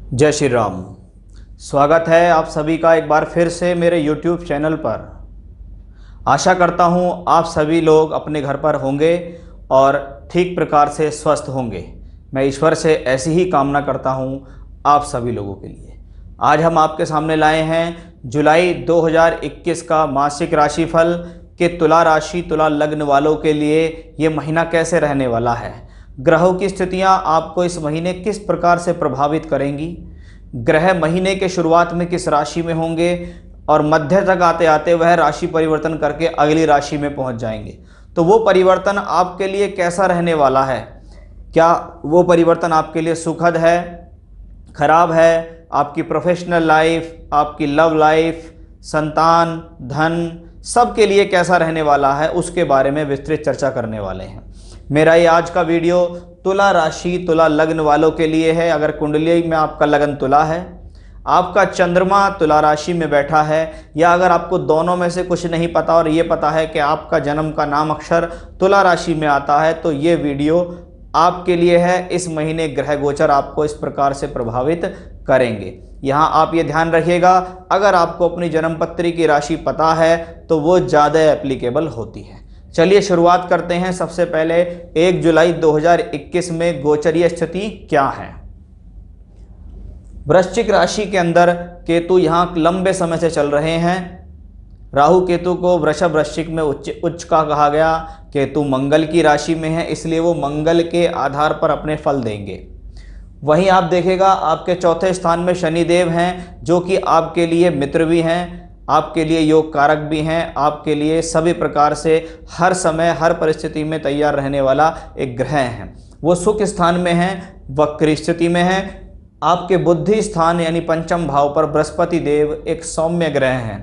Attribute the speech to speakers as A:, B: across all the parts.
A: जय श्री राम। स्वागत है आप सभी का एक बार फिर से मेरे YouTube चैनल पर। आशा करता हूँ आप सभी लोग अपने घर पर होंगे और ठीक प्रकार से स्वस्थ होंगे। मैं ईश्वर से ऐसी ही कामना करता हूँ आप सभी लोगों के लिए। आज हम आपके सामने लाए हैं जुलाई 2021 का मासिक राशिफल कि तुला राशि तुला लग्न वालों के लिए ये महीना कैसे रहने वाला है। ग्रहों की स्थितियां आपको इस महीने किस प्रकार से प्रभावित करेंगी, ग्रह महीने के शुरुआत में किस राशि में होंगे और मध्य तक आते आते वह राशि परिवर्तन करके अगली राशि में पहुंच जाएंगे। तो वो परिवर्तन आपके लिए कैसा रहने वाला है, क्या वो परिवर्तन आपके लिए सुखद है, खराब है, आपकी प्रोफेशनल लाइफ, आपकी लव लाइफ, संतान, धन, सब के लिए कैसा रहने वाला है, उसके बारे में विस्तृत चर्चा करने वाले हैं। मेरा ये आज का वीडियो तुला राशि तुला लग्न वालों के लिए है। अगर कुंडली में आपका लगन तुला है, आपका चंद्रमा तुला राशि में बैठा है, या अगर आपको दोनों में से कुछ नहीं पता और ये पता है कि आपका जन्म का नाम अक्षर तुला राशि में आता है, तो ये वीडियो आपके लिए है। इस महीने ग्रह गोचर आपको इस प्रकार से प्रभावित करेंगे। यहाँ आप ये ध्यान रखिएगा, अगर आपको अपनी जन्मपत्री की राशि पता है तो वो ज़्यादा एप्लीकेबल होती है। चलिए शुरुआत करते हैं। सबसे पहले 1 जुलाई 2021 में गोचरीय स्थिति क्या है। वृश्चिक राशि के अंदर केतु यहाँ लंबे समय से चल रहे हैं। राहु केतु को वृषभ वृश्चिक में उच्च का कहा गया। केतु मंगल की राशि में है, इसलिए वो मंगल के आधार पर अपने फल देंगे। वहीं आप देखेगा आपके चौथे स्थान में शनिदेव हैं, जो कि आपके लिए मित्र भी हैं, आपके लिए योग कारक भी हैं, आपके लिए सभी प्रकार से हर समय हर परिस्थिति में तैयार रहने वाला एक ग्रह है। वो सुख स्थान में हैं, वक्री स्थिति में है। आपके बुद्धि स्थान यानी पंचम भाव पर बृहस्पति देव एक सौम्य ग्रह हैं,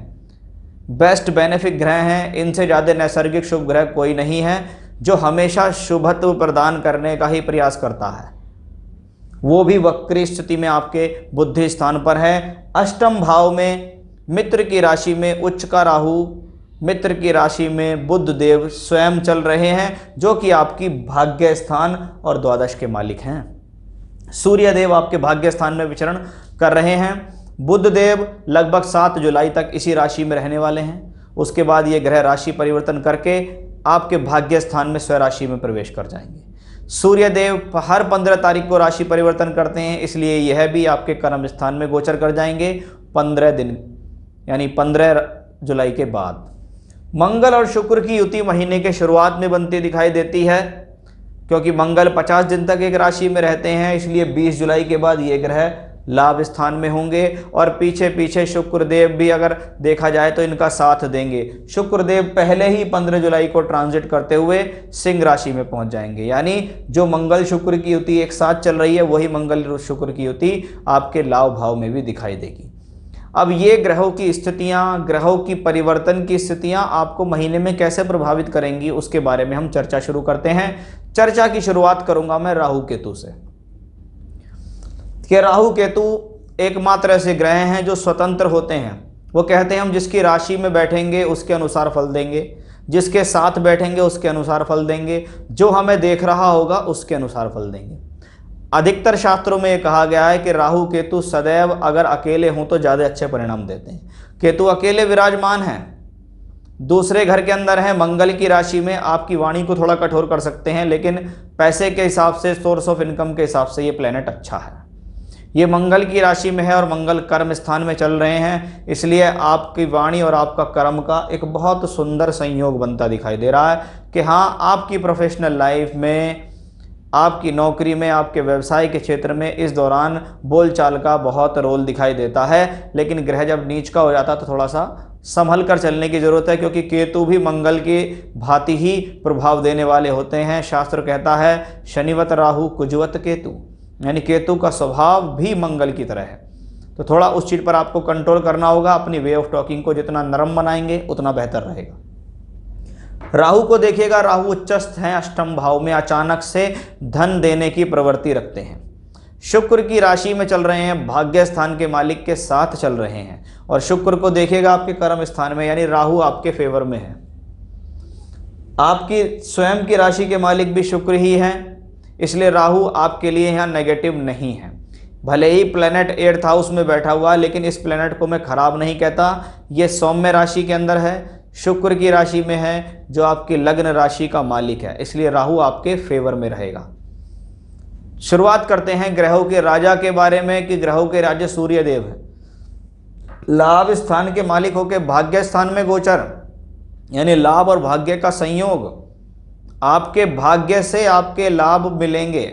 A: बेस्ट बेनिफिक ग्रह हैं। इनसे ज़्यादा नैसर्गिक शुभ ग्रह कोई नहीं है, जो हमेशा शुभत्व प्रदान करने का ही प्रयास करता है। वो भी वक्री स्थिति में आपके बुद्धि स्थान पर है। अष्टम भाव में मित्र की राशि में उच्च का राहु, मित्र की राशि में बुध देव स्वयं चल रहे हैं, जो कि आपकी भाग्य स्थान और द्वादश के मालिक हैं। सूर्य देव आपके भाग्य स्थान में विचरण कर रहे हैं। बुध देव लगभग 7 जुलाई तक इसी राशि में रहने वाले हैं। उसके बाद ये ग्रह राशि परिवर्तन करके आपके भाग्य स्थान में स्वराशि में प्रवेश कर जाएंगे। सूर्य देव हर 15 तारीख को राशि परिवर्तन करते हैं, इसलिए यह भी आपके कर्म स्थान में गोचर कर जाएंगे 15 दिन यानी 15 जुलाई के बाद। मंगल और शुक्र की युति महीने के शुरुआत में बनती दिखाई देती है, क्योंकि मंगल 50 दिन तक एक राशि में रहते हैं, इसलिए 20 जुलाई के बाद ये ग्रह लाभ स्थान में होंगे। और पीछे पीछे शुक्रदेव भी अगर देखा जाए तो इनका साथ देंगे। शुक्रदेव पहले ही 15 जुलाई को ट्रांजिट करते हुए सिंह राशि में पहुंच जाएंगे, यानी जो मंगल शुक्र की युति एक साथ चल रही है, वही मंगल शुक्र की युति आपके लाभ भाव में भी दिखाई देगी। अब ये ग्रहों की स्थितियां, ग्रहों की परिवर्तन की स्थितियां आपको महीने में कैसे प्रभावित करेंगी, उसके बारे में हम चर्चा शुरू करते हैं। चर्चा की शुरुआत करूंगा मैं राहु केतु से। कि राहु केतु एकमात्र ऐसे ग्रह हैं जो स्वतंत्र होते हैं। वो कहते हैं हम जिसकी राशि में बैठेंगे उसके अनुसार फल देंगे, जिसके साथ बैठेंगे उसके अनुसार फल देंगे, जो हमें देख रहा होगा उसके अनुसार फल देंगे। अधिकतर शास्त्रों में ये कहा गया है कि राहु केतु सदैव अगर अकेले हों तो ज़्यादा अच्छे परिणाम देते हैं। केतु अकेले विराजमान हैं, दूसरे घर के अंदर हैं, मंगल की राशि में, आपकी वाणी को थोड़ा कठोर कर सकते हैं, लेकिन पैसे के हिसाब से, सोर्स ऑफ इनकम के हिसाब से ये प्लेनेट अच्छा है। ये मंगल की राशि में है और मंगल कर्म स्थान में चल रहे हैं, इसलिए आपकी वाणी और आपका कर्म का एक बहुत सुंदर संयोग बनता दिखाई दे रहा है कि हाँ, आपकी प्रोफेशनल लाइफ में, आपकी नौकरी में, आपके व्यवसाय के क्षेत्र में इस दौरान बोलचाल का बहुत रोल दिखाई देता है। लेकिन ग्रह जब नीच का हो जाता है तो थोड़ा सा संभल कर चलने की जरूरत है, क्योंकि केतु भी मंगल की भांति ही प्रभाव देने वाले होते हैं। शास्त्र कहता है शनिवत राहु कुजवत केतु, यानी केतु का स्वभाव भी मंगल की तरह है। तो थोड़ा उस चीज़ पर आपको कंट्रोल करना होगा। अपनी वे ऑफ टॉकिंग को जितना नरम बनाएंगे उतना बेहतर रहेगा। राहु को देखिएगा, राहु उच्चस्थ हैं अष्टम भाव में, अचानक से धन देने की प्रवृत्ति रखते हैं। शुक्र की राशि में चल रहे हैं, भाग्य स्थान के मालिक के साथ चल रहे हैं, और शुक्र को देखिएगा आपके कर्म स्थान में, यानी राहु आपके फेवर में है। आपकी स्वयं की राशि के मालिक भी शुक्र ही हैं, इसलिए राहु आपके लिए यहाँ नेगेटिव नहीं है। भले ही प्लैनेट 8th हाउस में बैठा हुआ है, लेकिन इस प्लैनेट को मैं खराब नहीं कहता। ये सौम्य राशि के अंदर है, शुक्र की राशि में है, जो आपकी लग्न राशि का मालिक है, इसलिए राहु आपके फेवर में रहेगा। शुरुआत करते हैं ग्रहों के राजा के बारे में कि ग्रहों के राजा सूर्य देव है। लाभ स्थान के मालिक होकर भाग्य स्थान में गोचर, यानी लाभ और भाग्य का संयोग। आपके भाग्य से आपके लाभ मिलेंगे।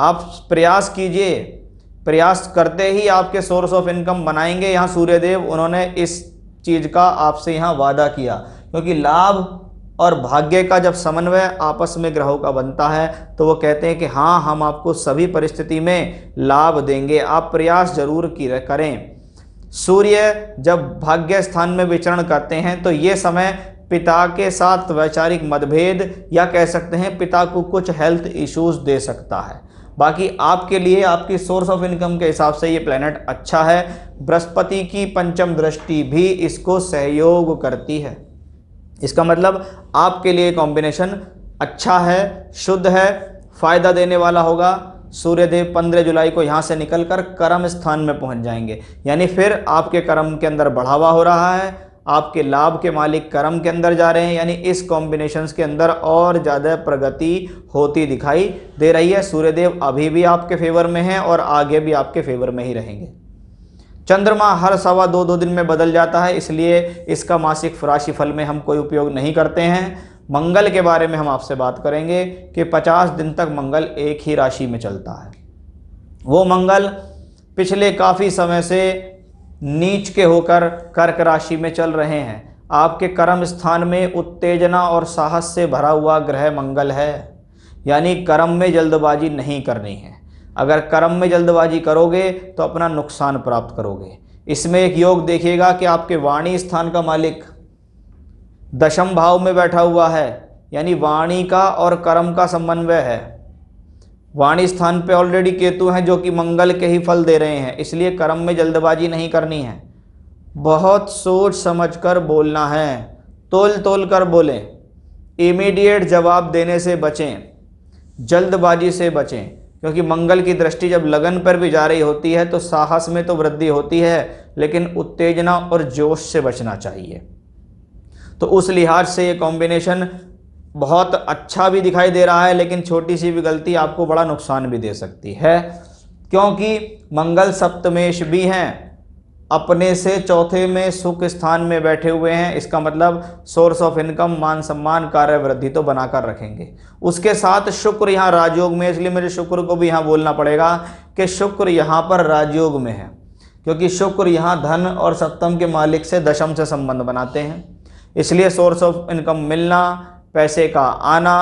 A: आप प्रयास कीजिए, प्रयास करते ही आपके सोर्स ऑफ इनकम बनाएंगे। यहाँ सूर्यदेव उन्होंने इस चीज़ का आपसे यहाँ वादा किया, क्योंकि लाभ और भाग्य का जब समन्वय आपस में ग्रहों का बनता है तो वो कहते हैं कि हाँ, हम आपको सभी परिस्थिति में लाभ देंगे, आप प्रयास जरूर करें। सूर्य जब भाग्य स्थान में विचरण करते हैं तो ये समय पिता के साथ वैचारिक मतभेद या कह सकते हैं पिता को कुछ हेल्थ इश्यूज दे सकता है। बाकी आपके लिए आपकी सोर्स ऑफ इनकम के हिसाब से ये प्लैनेट अच्छा है। बृहस्पति की पंचम दृष्टि भी इसको सहयोग करती है। इसका मतलब आपके लिए कॉम्बिनेशन अच्छा है, शुद्ध है, फायदा देने वाला होगा। सूर्यदेव 15 जुलाई को यहाँ से निकलकर कर्म स्थान में पहुँच जाएंगे, यानी फिर आपके कर्म के अंदर बढ़ावा हो रहा है, आपके लाभ के मालिक कर्म के अंदर जा रहे हैं, यानी इस कॉम्बिनेशंस के अंदर और ज़्यादा प्रगति होती दिखाई दे रही है। सूर्यदेव अभी भी आपके फेवर में हैं और आगे भी आपके फेवर में ही रहेंगे। चंद्रमा हर सवा दो दिन में बदल जाता है, इसलिए इसका मासिक राशिफल में हम कोई उपयोग नहीं करते हैं। मंगल के बारे में हम आपसे बात करेंगे कि 50 दिन तक मंगल एक ही राशि में चलता है। वो मंगल पिछले काफ़ी समय से नीच के होकर कर्क राशि में चल रहे हैं। आपके कर्म स्थान में उत्तेजना और साहस से भरा हुआ ग्रह मंगल है, यानी कर्म में जल्दबाजी नहीं करनी है। अगर कर्म में जल्दबाजी करोगे तो अपना नुकसान प्राप्त करोगे। इसमें एक योग देखिएगा कि आपके वाणी स्थान का मालिक दशम भाव में बैठा हुआ है, यानी वाणी का और कर्म का समन्वय है। वाणी स्थान पे ऑलरेडी केतु हैं जो कि मंगल के ही फल दे रहे हैं, इसलिए कर्म में जल्दबाजी नहीं करनी है। बहुत सोच समझकर बोलना है, तोल तोल कर बोलें, इमीडिएट जवाब देने से बचें, जल्दबाजी से बचें, क्योंकि मंगल की दृष्टि जब लगन पर भी जा रही होती है तो साहस में तो वृद्धि होती है, लेकिन उत्तेजना और जोश से बचना चाहिए। तो उस लिहाज से ये कॉम्बिनेशन बहुत अच्छा भी दिखाई दे रहा है, लेकिन छोटी सी भी गलती आपको बड़ा नुकसान भी दे सकती है, क्योंकि मंगल सप्तमेश भी हैं, अपने से चौथे में सुख स्थान में बैठे हुए हैं। इसका मतलब सोर्स ऑफ इनकम, मान सम्मान, कार्य वृद्धि तो बनाकर रखेंगे। उसके साथ शुक्र यहाँ राजयोग में, इसलिए मुझे शुक्र को भी यहाँ बोलना पड़ेगा कि शुक्र यहाँ पर राजयोग में है, क्योंकि शुक्र यहाँ धन और सप्तम के मालिक से दशम से संबंध बनाते हैं। इसलिए सोर्स ऑफ इनकम मिलना, पैसे का आना,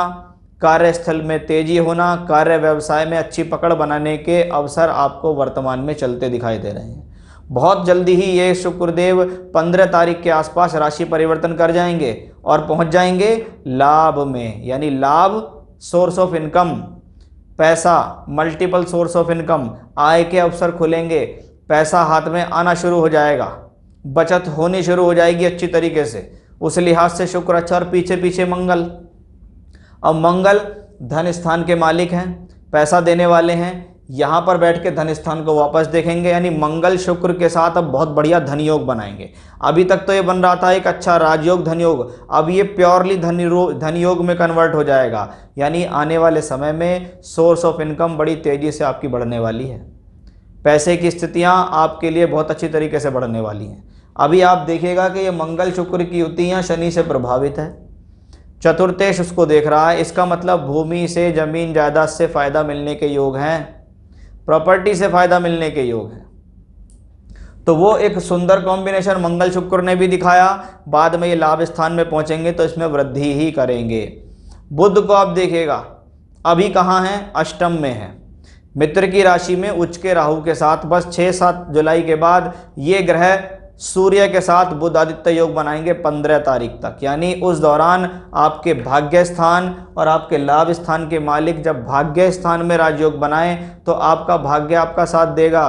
A: कार्यस्थल में तेजी होना, कार्य व्यवसाय में अच्छी पकड़ बनाने के अवसर आपको वर्तमान में चलते दिखाई दे रहे हैं। बहुत जल्दी ही ये शुक्रदेव 15 तारीख के आसपास राशि परिवर्तन कर जाएंगे और पहुंच जाएंगे लाभ में, यानी लाभ, सोर्स ऑफ इनकम, पैसा, मल्टीपल सोर्स ऑफ इनकम, आय के अवसर खुलेंगे, पैसा हाथ में आना शुरू हो जाएगा, बचत होनी शुरू हो जाएगी अच्छी तरीके से। उस लिहाज से शुक्र अच्छा और पीछे पीछे मंगल। अब मंगल धन स्थान के मालिक हैं, पैसा देने वाले हैं, यहाँ पर बैठ के धन स्थान को वापस देखेंगे, यानी मंगल शुक्र के साथ अब बहुत बढ़िया धन योग बनाएंगे। अभी तक तो ये बन रहा था एक अच्छा राजयोग धन योग, अब ये प्योरली धन योग में कन्वर्ट हो जाएगा, यानी आने वाले समय में सोर्स ऑफ इनकम बड़ी तेज़ी से आपकी बढ़ने वाली है। पैसे की स्थितियाँ आपके लिए बहुत अच्छी तरीके से बढ़ने वाली हैं। अभी आप देखिएगा कि ये मंगल शुक्र की युतियाँ शनि से प्रभावित है, चतुर्थेश उसको देख रहा है, इसका मतलब भूमि से, जमीन जायदाद से फ़ायदा मिलने के योग हैं, प्रॉपर्टी से फ़ायदा मिलने के योग हैं। तो वो एक सुंदर कॉम्बिनेशन मंगल शुक्र ने भी दिखाया। बाद में ये लाभ स्थान में पहुंचेंगे तो इसमें वृद्धि ही करेंगे। बुध को आप देखिएगा अभी कहाँ हैं, अष्टम में है, मित्र की राशि में उच्च के राहु के साथ। बस 6-7 जुलाई के बाद ये ग्रह सूर्य के साथ बुध आदित्य योग बनाएंगे 15 तारीख तक, यानी उस दौरान आपके भाग्य स्थान और आपके लाभ स्थान के मालिक जब भाग्य स्थान में राजयोग बनाएं तो आपका भाग्य आपका साथ देगा,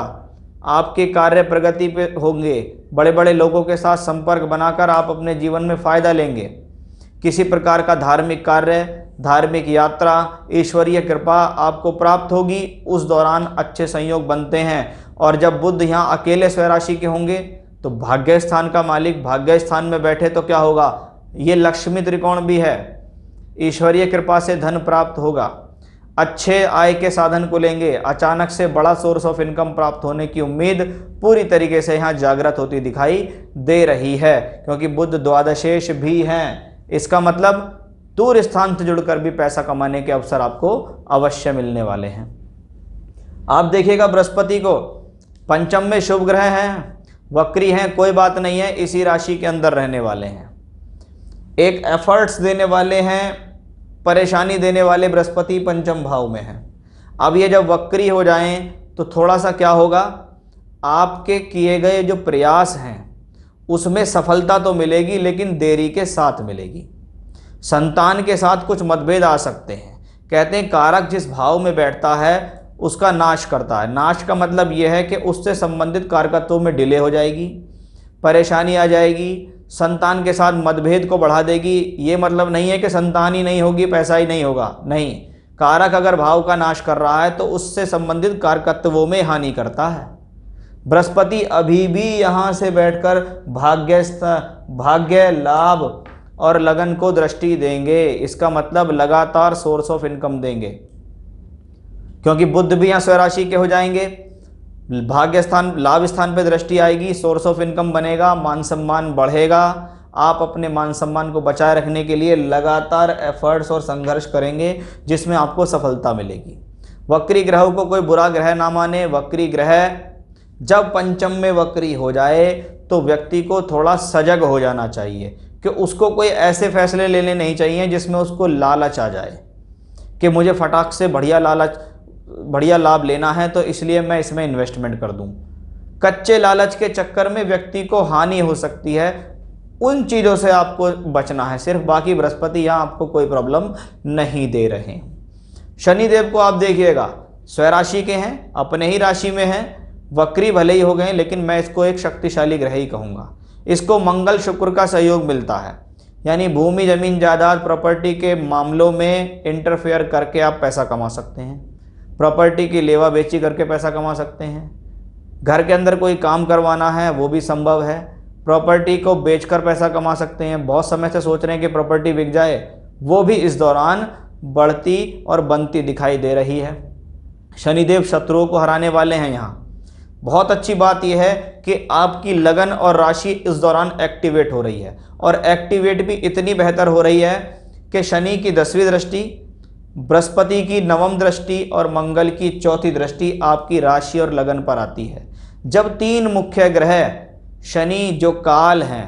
A: आपके कार्य प्रगति पे होंगे, बड़े बड़े लोगों के साथ संपर्क बनाकर आप अपने जीवन में फ़ायदा लेंगे। किसी प्रकार का धार्मिक कार्य, धार्मिक यात्रा, ईश्वरीय कृपा आपको प्राप्त होगी। उस दौरान अच्छे संयोग बनते हैं। और जब बुध यहाँ अकेले स्वराशि के होंगे तो भाग्य स्थान का मालिक भाग्य स्थान में बैठे तो क्या होगा, ये लक्ष्मी त्रिकोण भी है, ईश्वरीय कृपा से धन प्राप्त होगा, अच्छे आय के साधन को लेंगे, अचानक से बड़ा सोर्स ऑफ इनकम प्राप्त होने की उम्मीद पूरी तरीके से यहाँ जागृत होती दिखाई दे रही है, क्योंकि बुध द्वादशेश भी हैं। इसका मतलब दूर स्थान से जुड़कर भी पैसा कमाने के अवसर आपको अवश्य मिलने वाले हैं। आप देखिएगा बृहस्पति को पंचम में शुभ ग्रह हैं, वक्री हैं, कोई बात नहीं है, इसी राशि के अंदर रहने वाले हैं, एक एफर्ट्स देने वाले हैं, परेशानी देने वाले बृहस्पति पंचम भाव में हैं। अब ये जब वक्री हो जाएं तो थोड़ा सा क्या होगा, आपके किए गए जो प्रयास हैं उसमें सफलता तो मिलेगी लेकिन देरी के साथ मिलेगी। संतान के साथ कुछ मतभेद आ सकते हैं। कहते हैं कारक जिस भाव में बैठता है उसका नाश करता है। नाश का मतलब यह है कि उससे संबंधित कारकत्वों में डिले हो जाएगी, परेशानी आ जाएगी, संतान के साथ मतभेद को बढ़ा देगी। ये मतलब नहीं है कि संतान ही नहीं होगी, पैसा ही नहीं होगा, नहीं। कारक अगर भाव का नाश कर रहा है तो उससे संबंधित कारकत्वों में हानि करता है। बृहस्पति अभी भी यहाँ से बैठकर भाग्य, लाभ और लगन को दृष्टि देंगे। इसका मतलब लगातार सोर्स ऑफ इनकम देंगे, क्योंकि बुध भी यहाँ स्वराशि के हो जाएंगे। भाग्य स्थान, लाभ स्थान पे दृष्टि आएगी, सोर्स ऑफ इनकम बनेगा, मान सम्मान बढ़ेगा। आप अपने मान सम्मान को बचाए रखने के लिए लगातार एफर्ट्स और संघर्ष करेंगे, जिसमें आपको सफलता मिलेगी। वक्री ग्रहों को कोई बुरा ग्रह ना माने। वक्री ग्रह जब पंचम में वक्री हो जाए तो व्यक्ति को थोड़ा सजग हो जाना चाहिए कि उसको कोई ऐसे फैसले लेने नहीं चाहिए जिसमें उसको लालच आ जाए कि मुझे फटाक से बढ़िया लाभ लेना है तो इसलिए मैं इसमें इन्वेस्टमेंट कर दूं। कच्चे लालच के चक्कर में व्यक्ति को हानि हो सकती है, उन चीज़ों से आपको बचना है सिर्फ। बाकी बृहस्पति यहाँ आपको कोई प्रॉब्लम नहीं दे रहे हैं। शनिदेव को आप देखिएगा स्वराशि के हैं, अपने ही राशि में हैं, वक्री भले ही हो गए लेकिन मैं इसको एक शक्तिशाली ग्रह ही कहूँगा। इसको मंगल शुक्र का सहयोग मिलता है, यानी भूमि जमीन जायदाद प्रॉपर्टी के मामलों में इंटरफेयर करके आप पैसा कमा सकते हैं। प्रॉपर्टी की लेवा बेची करके पैसा कमा सकते हैं। घर के अंदर कोई काम करवाना है वो भी संभव है, प्रॉपर्टी को बेचकर पैसा कमा सकते हैं। बहुत समय से सोच रहे हैं कि प्रॉपर्टी बिक जाए, वो भी इस दौरान बढ़ती और बनती दिखाई दे रही है। शनिदेव शत्रुओं को हराने वाले हैं यहाँ। बहुत अच्छी बात यह है कि आपकी लगन और राशि इस दौरान एक्टिवेट हो रही है, और एक्टिवेट भी इतनी बेहतर हो रही है कि शनि की 10वीं दृष्टि, बृहस्पति की 9वीं दृष्टि और मंगल की 4थी दृष्टि आपकी राशि और लगन पर आती है। जब तीन मुख्य ग्रह, शनि जो काल हैं,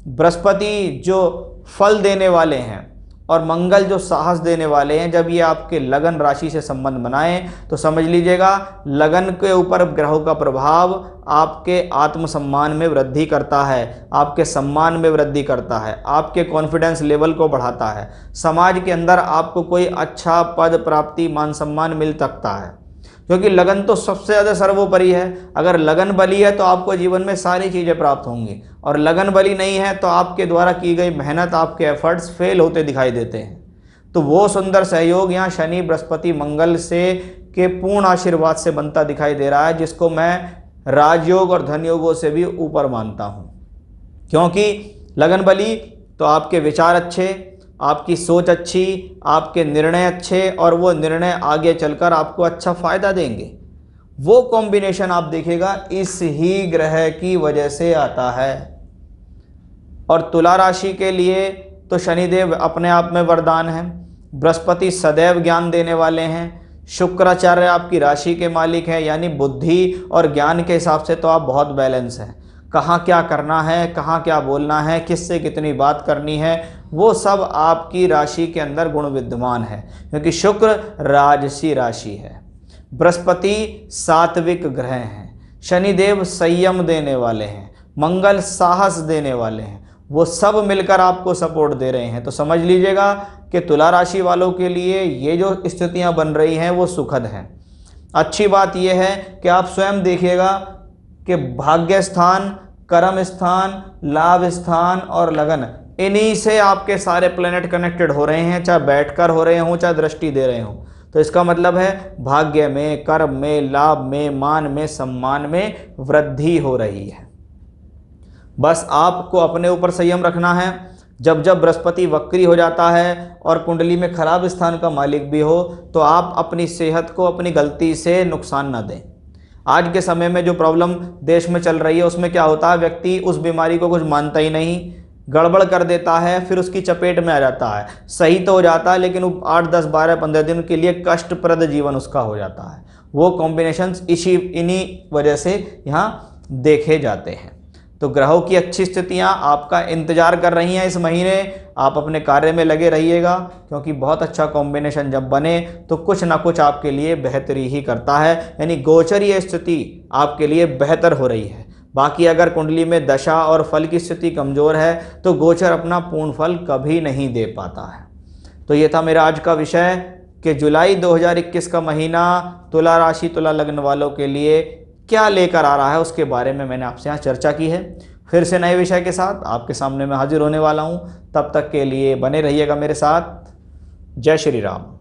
A: बृहस्पति जो फल देने वाले हैं और मंगल जो साहस देने वाले हैं, जब ये आपके लगन राशि से संबंध बनाएं तो समझ लीजिएगा लगन के ऊपर ग्रहों का प्रभाव आपके आत्मसम्मान में वृद्धि करता है, आपके सम्मान में वृद्धि करता है, आपके कॉन्फिडेंस लेवल को बढ़ाता है। समाज के अंदर आपको कोई अच्छा पद प्राप्ति मान सम्मान मिल सकता है, क्योंकि लगन तो सबसे ज़्यादा सर्वोपरि है। अगर लगन बली है तो आपको जीवन में सारी चीज़ें प्राप्त होंगी, और लगन बली नहीं है तो आपके द्वारा की गई मेहनत, आपके एफर्ट्स फेल होते दिखाई देते हैं। तो वो सुंदर सहयोग यहाँ शनि बृहस्पति मंगल से के पूर्ण आशीर्वाद से बनता दिखाई दे रहा है, जिसको मैं राजयोग और धन योगों से भी ऊपर मानता हूँ। क्योंकि लगन बली तो आपके विचार अच्छे, आपकी सोच अच्छी, आपके निर्णय अच्छे, और वो निर्णय आगे चलकर आपको अच्छा फायदा देंगे। वो कॉम्बिनेशन आप देखिएगा इस ही ग्रह की वजह से आता है। और तुला राशि के लिए तो शनिदेव अपने आप में वरदान है, बृहस्पति सदैव ज्ञान देने वाले हैं, शुक्राचार्य आपकी राशि के मालिक हैं, यानी बुद्धि और ज्ञान के हिसाब से तो आप बहुत बैलेंस हैं। कहाँ क्या करना है, कहाँ क्या बोलना है, किससे कितनी बात करनी है, वो सब आपकी राशि के अंदर गुण विद्यमान है, क्योंकि शुक्र राजसी राशि है, बृहस्पति सात्विक ग्रह हैं, शनिदेव संयम देने वाले हैं, मंगल साहस देने वाले हैं। वो सब मिलकर आपको सपोर्ट दे रहे हैं। तो समझ लीजिएगा कि तुला राशि वालों के लिए ये जो स्थितियां बन रही हैं वो सुखद हैं। अच्छी बात यह है कि आप स्वयं देखिएगा कि भाग्य स्थान, कर्म स्थान, लाभ स्थान और लगन, इन्हीं से आपके सारे प्लेनेट कनेक्टेड हो रहे हैं, चाहे बैठकर हो रहे हों चाहे दृष्टि दे रहे हों। तो इसका मतलब है भाग्य में, कर्म में, लाभ में, मान में, सम्मान में वृद्धि हो रही है। बस आपको अपने ऊपर संयम रखना है। जब जब बृहस्पति वक्री हो जाता है और कुंडली में खराब स्थान का मालिक भी हो, तो आप अपनी सेहत को अपनी गलती से नुकसान न दें। आज के समय में जो प्रॉब्लम देश में चल रही है उसमें क्या होता है, व्यक्ति उस बीमारी को कुछ मानता ही नहीं, गड़बड़ कर देता है, फिर उसकी चपेट में आ जाता है। सही तो हो जाता है लेकिन 8, 10, 12, 15 दिन के लिए कष्टप्रद जीवन उसका हो जाता है। वो कॉम्बिनेशंस इन्हीं वजह से यहाँ देखे जाते हैं। तो ग्रहों की अच्छी स्थितियाँ आपका इंतजार कर रही हैं इस महीने। आप अपने कार्य में लगे रहिएगा, क्योंकि बहुत अच्छा कॉम्बिनेशन जब बने तो कुछ ना कुछ आपके लिए बेहतरी ही करता है, यानी गोचरीय स्थिति आपके लिए बेहतर हो रही है। बाकी अगर कुंडली में दशा और फल की स्थिति कमज़ोर है तो गोचर अपना पूर्ण फल कभी नहीं दे पाता है। तो ये था मेरा आज का विषय कि जुलाई 2021 का महीना तुला राशि तुला लग्न वालों के लिए क्या लेकर आ रहा है, उसके बारे में मैंने आपसे यहाँ चर्चा की है। फिर से नए विषय के साथ आपके सामने मैं हाजिर होने वाला हूँ। तब तक के लिए बने रहिएगा मेरे साथ। जय श्री राम।